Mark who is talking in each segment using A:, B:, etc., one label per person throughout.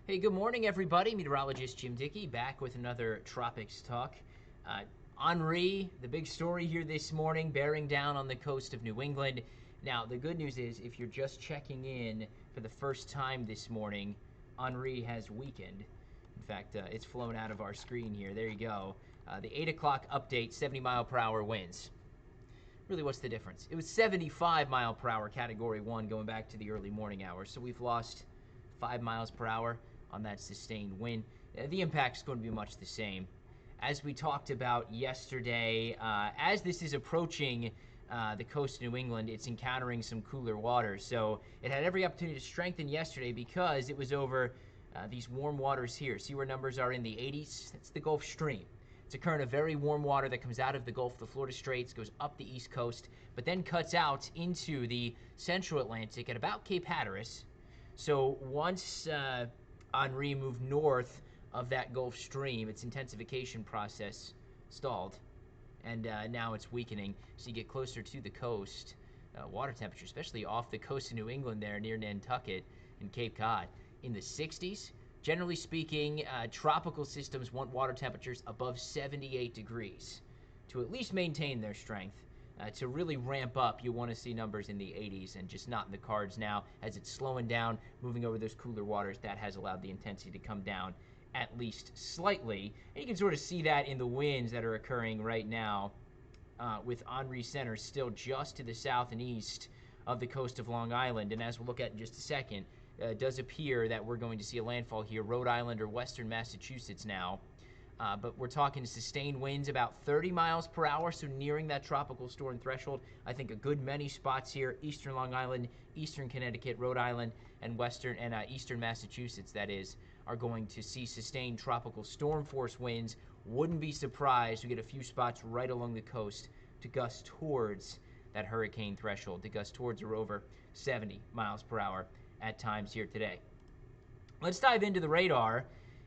A: Hey, good morning, everybody. Meteorologist Jim Dickey back with another Tropics Talk. Henri, the big story here this morning, bearing down on the coast of New England. Now, the good news is, if you're just checking in for the first time this morning, Henri has weakened. In fact, it's flown out of our screen here. There you go. The 8 o'clock update, 70-mile-per-hour winds. Really, what's the difference? It was 75-mile-per-hour Category 1 going back to the early morning hours, so we've lost 5 miles per hour on that sustained wind. The impact's going to be much the same. As we talked about yesterday, as this is approaching the coast of New England, it's encountering some cooler waters. So it had every opportunity to strengthen yesterday because it was over these warm waters here. See where numbers are in the 80s? That's the Gulf Stream. It's a current of very warm water that comes out of the Gulf, the Florida Straits, goes up the East Coast, but then cuts out into the central Atlantic at about Cape Hatteras. So once Henri moved north of that Gulf Stream, its intensification process stalled, and now it's weakening. So you get closer to the coast, water temperature, especially off the coast of New England there near Nantucket and Cape Cod, in the 60s. Generally speaking, tropical systems want water temperatures above 78 degrees to at least maintain their strength. To really ramp up, you want to see numbers in the 80s, and just not in the cards now. As it's slowing down, moving over those cooler waters, that has allowed the intensity to come down at least slightly. And you can sort of see that in the winds that are occurring right now, with Henri Center still just to the south and east of the coast of Long Island. And as we'll look at in just a second, it does appear that we're going to see a landfall here, Rhode Island or western Massachusetts now. But we're talking sustained winds about 30 miles per hour, so nearing that tropical storm threshold. I think a good many spots here, eastern Long Island, eastern Connecticut, Rhode Island, and western and eastern Massachusetts, that is, are going to see sustained tropical storm force winds. Wouldn't be surprised we get a few spots right along the coast to gust towards that hurricane threshold, to gust towards or over 70 miles per hour at times here today. Let's dive into the radar.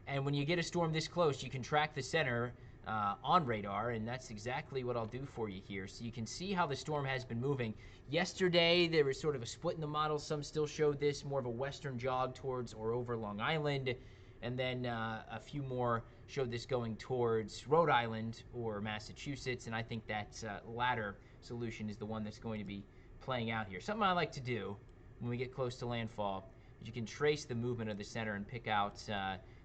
A: And when you get a storm this close, you can track the center on radar, and that's exactly what I'll do for you here. So you can see how the storm has been moving. Yesterday, there was sort of a split in the model. Some still showed this, more of a western jog towards or over Long Island. And then a few more showed this going towards Rhode Island or Massachusetts. And I think that latter solution is the one that's going to be playing out here. Something I like to do when we get close to landfall is you can trace the movement of the center and pick out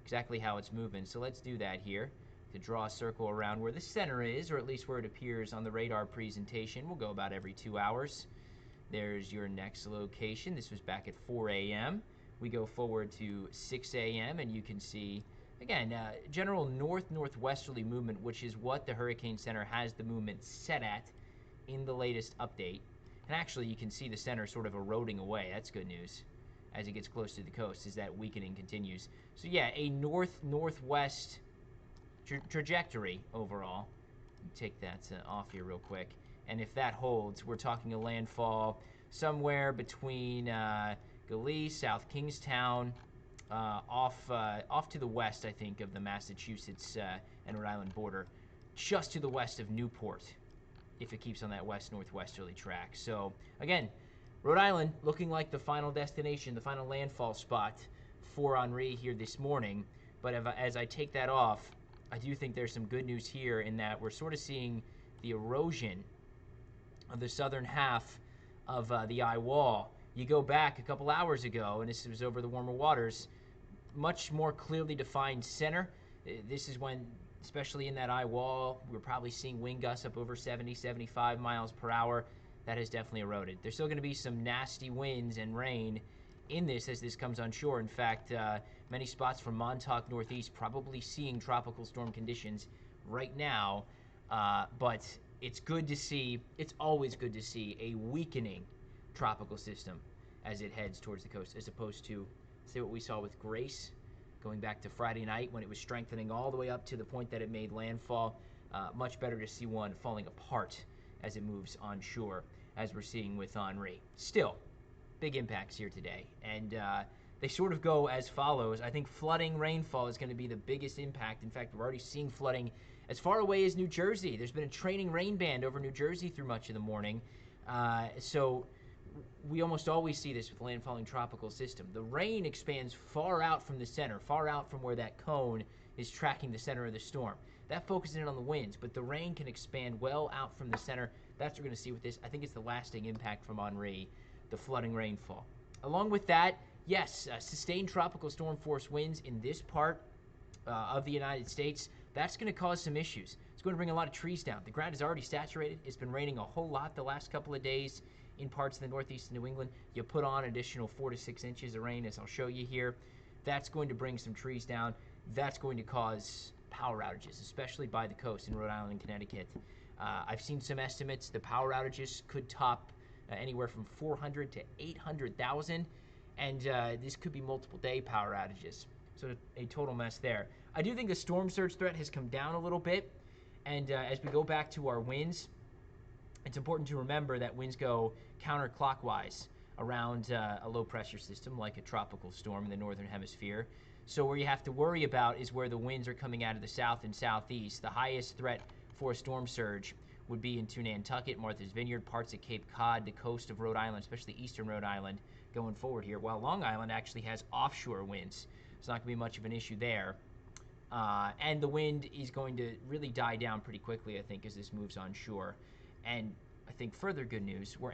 A: exactly how it's moving. So let's do that here. To draw a circle around where the center is, or at least where it appears on the radar presentation. We'll go about every 2 hours. There's your next location. This was back at 4 a.m. We go forward to 6 a.m. and you can see, again, general north-northwesterly movement, which is what the Hurricane Center has the movement set at in the latest update. And actually, you can see the center sort of eroding away. That's good news as it gets close to the coast, as that weakening continues. So yeah, a north-northwest trajectory overall. Take that off here real quick. And if that holds, we're talking a landfall somewhere between Gillese, South Kingstown, off to the west, I think, of the Massachusetts and Rhode Island border, just to the west of Newport, if it keeps on that west-northwesterly track. So again, Rhode Island looking like the final destination, the final landfall spot for Henri here this morning. But as I take that off, I do think there's some good news here in that we're sort of seeing the erosion of the southern half of the eye wall. You go back a couple hours ago, and this was over the warmer waters, much more clearly defined center. This is when, especially in that eye wall, we're probably seeing wind gusts up over 70, 75 miles per hour. That has definitely eroded. There's still going to be some nasty winds and rain in this as this comes on shore. In fact, many spots from Montauk northeast probably seeing tropical storm conditions right now. But it's good to see, it's always good to see a weakening tropical system as it heads towards the coast, as opposed to, say, what we saw with Grace going back to Friday night when it was strengthening all the way up to the point that it made landfall. Much better to see one falling apart as it moves onshore, as we're seeing with Henri. Still, big impacts here today, and they sort of go as follows. I think flooding, rainfall is going to be the biggest impact. In fact, we're already seeing flooding as far away as New Jersey. There's been a training rain band over New Jersey through much of the morning. So we almost always see this with landfalling tropical system. The rain expands far out from the center, far out from where that cone is tracking the center of the storm. That focuses in on the winds, but the rain can expand well out from the center. That's what we're going to see with this. I think it's the lasting impact from Henri, the flooding rainfall. Along with that, yes, sustained tropical storm force winds in this part of the United States, that's going to cause some issues. It's going to bring a lot of trees down. The ground is already saturated. It's been raining a whole lot the last couple of days in parts of the northeast of New England. You put on an additional 4 to 6 inches of rain, as I'll show you here. That's going to bring some trees down. That's going to cause power outages, especially by the coast in Rhode Island and Connecticut. I've seen some estimates. The power outages could top anywhere from 400 to 800,000, and this could be multiple day power outages. So a total mess there. I do think the storm surge threat has come down a little bit, and as we go back to our winds, it's important to remember that winds go counterclockwise around a low pressure system like a tropical storm in the northern hemisphere. So where you have to worry about is where the winds are coming out of the south and southeast. The highest threat for a storm surge would be into Nantucket, Martha's Vineyard, parts of Cape Cod, the coast of Rhode Island, especially eastern Rhode Island going forward here, while Long Island actually has offshore winds. It's not going to be much of an issue there. And the wind is going to really die down pretty quickly, I think, as this moves on shore. And I think further good news, we're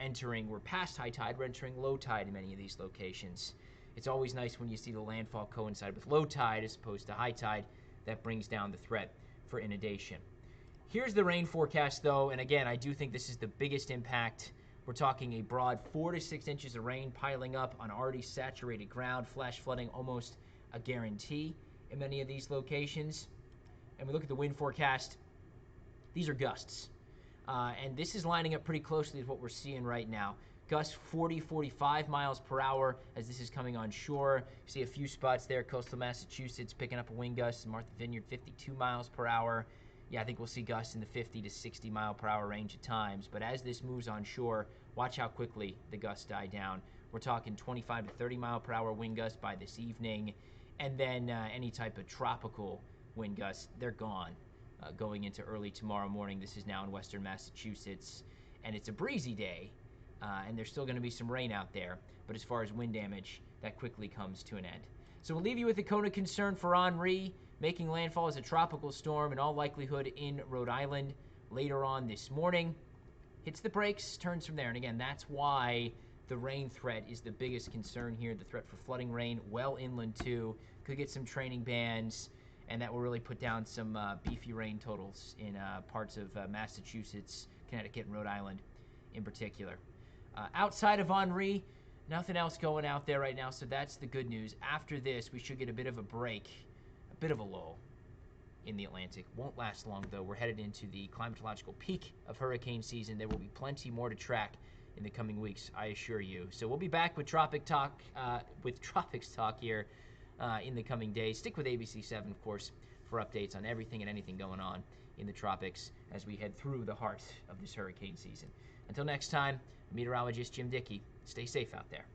A: past high tide, we're entering low tide in many of these locations. It's always nice when you see the landfall coincide with low tide as opposed to high tide. That brings down the threat for inundation. Here's the rain forecast, though, and again, I do think this is the biggest impact. We're talking a broad 4 to 6 inches of rain piling up on already saturated ground, flash flooding almost a guarantee in many of these locations. And we look at the wind forecast. These are gusts. And this is lining up pretty closely with what we're seeing right now. Gusts 40, 45 miles per hour as this is coming on shore. You see a few spots there, coastal Massachusetts picking up a wind gust, Martha's Vineyard 52 miles per hour. Yeah, I think we'll see gusts in the 50 to 60 mile per hour range at times. But as this moves on shore, watch how quickly the gusts die down. We're talking 25 to 30 mile per hour wind gusts by this evening. And then any type of tropical wind gusts, they're gone. Going into early tomorrow morning. This is now in western Massachusetts, and it's a breezy day, and there's still going to be some rain out there, but as far as wind damage, that quickly comes to an end. So we'll leave you with a cone of concern for Henri, making landfall as a tropical storm in all likelihood in Rhode Island later on this morning. Hits the brakes, turns from there, and again, that's why the rain threat is the biggest concern here. The threat for flooding rain well inland too. Could get some training bands, and that will really put down some beefy rain totals in parts of Massachusetts, Connecticut, and Rhode Island in particular. Outside of Henri, nothing else going out there right now, so that's the good news. After this, we should get a bit of a break, a bit of a lull in the Atlantic. Won't last long, though. We're headed into the climatological peak of hurricane season. There will be plenty more to track in the coming weeks, I assure you. So we'll be back with Tropics Talk here in the coming days. Stick with ABC7, of course, for updates on everything and anything going on in the tropics as we head through the heart of this hurricane season. Until next time, meteorologist Jim Dickey. Stay safe out there.